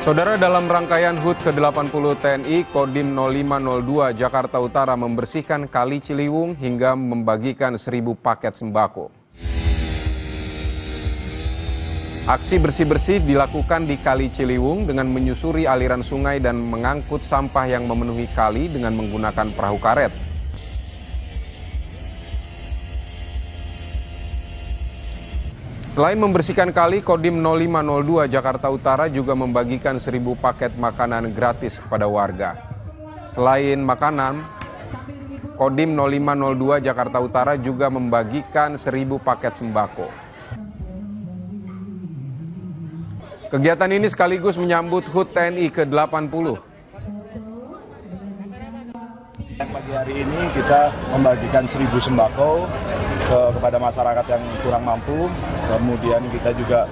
Saudara, dalam rangkaian HUT ke-80 TNI, Kodim 0502 Jakarta Utara membersihkan Kali Ciliwung hingga membagikan 1.000 paket sembako. Aksi bersih-bersih dilakukan di Kali Ciliwung dengan menyusuri aliran sungai dan mengangkut sampah yang memenuhi kali dengan menggunakan perahu karet. Selain membersihkan kali, Kodim 0502 Jakarta Utara juga membagikan 1.000 paket makanan gratis kepada warga. Selain makanan, Kodim 0502 Jakarta Utara juga membagikan 1.000 paket sembako. Kegiatan ini sekaligus menyambut HUT TNI ke-80. Pagi hari ini kita membagikan 1.000 sembako kepada masyarakat yang kurang mampu. Kemudian kita juga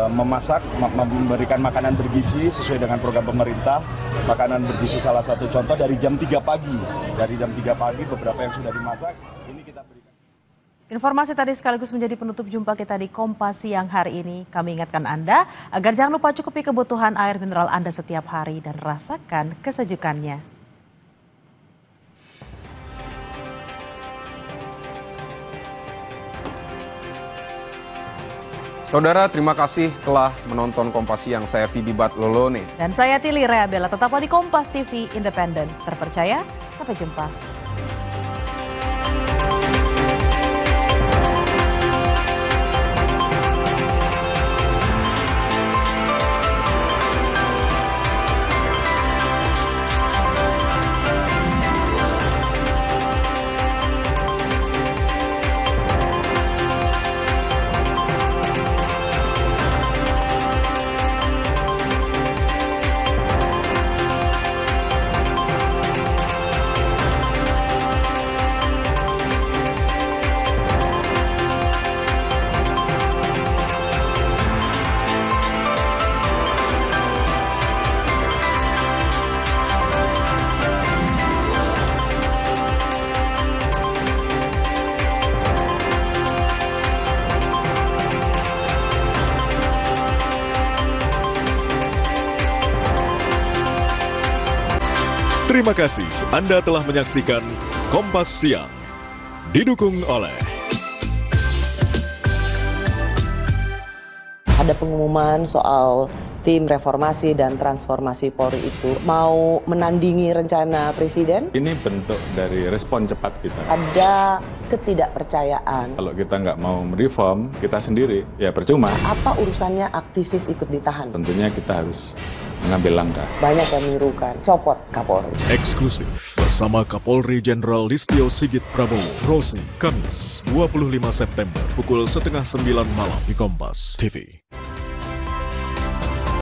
memasak, memberikan makanan bergizi sesuai dengan program pemerintah. Makanan bergizi salah satu contoh dari jam 3 pagi. Dari jam 3 pagi beberapa yang sudah dimasak, ini kita berikan. Informasi tadi sekaligus menjadi penutup jumpa kita di Kompas Siang hari ini. Kami ingatkan Anda agar jangan lupa cukupi kebutuhan air mineral Anda setiap hari dan rasakan kesejukannya. Saudara, terima kasih telah menonton Kompas Siang. Saya Vidi Batlolone. Dan saya Tili Reabella. Tetaplah di Kompas TV Independen. Terpercaya, sampai jumpa. Terima kasih Anda telah menyaksikan Kompas Siang. Didukung oleh ada pengumuman soal tim reformasi dan transformasi Polri itu mau menandingi rencana Presiden. Ini bentuk dari respon cepat kita. Ada ketidakpercayaan. Kalau kita nggak mau mereform, kita sendiri, ya percuma. Apa urusannya aktivis ikut ditahan? Tentunya kita harus mengambil langkah. Banyak yang menirukan, copot Kapolri. Eksklusif bersama Kapolri Jenderal Listio Sigit Prabowo, Rosi, Kamis 25 September pukul 8:30 malam di Kompas TV.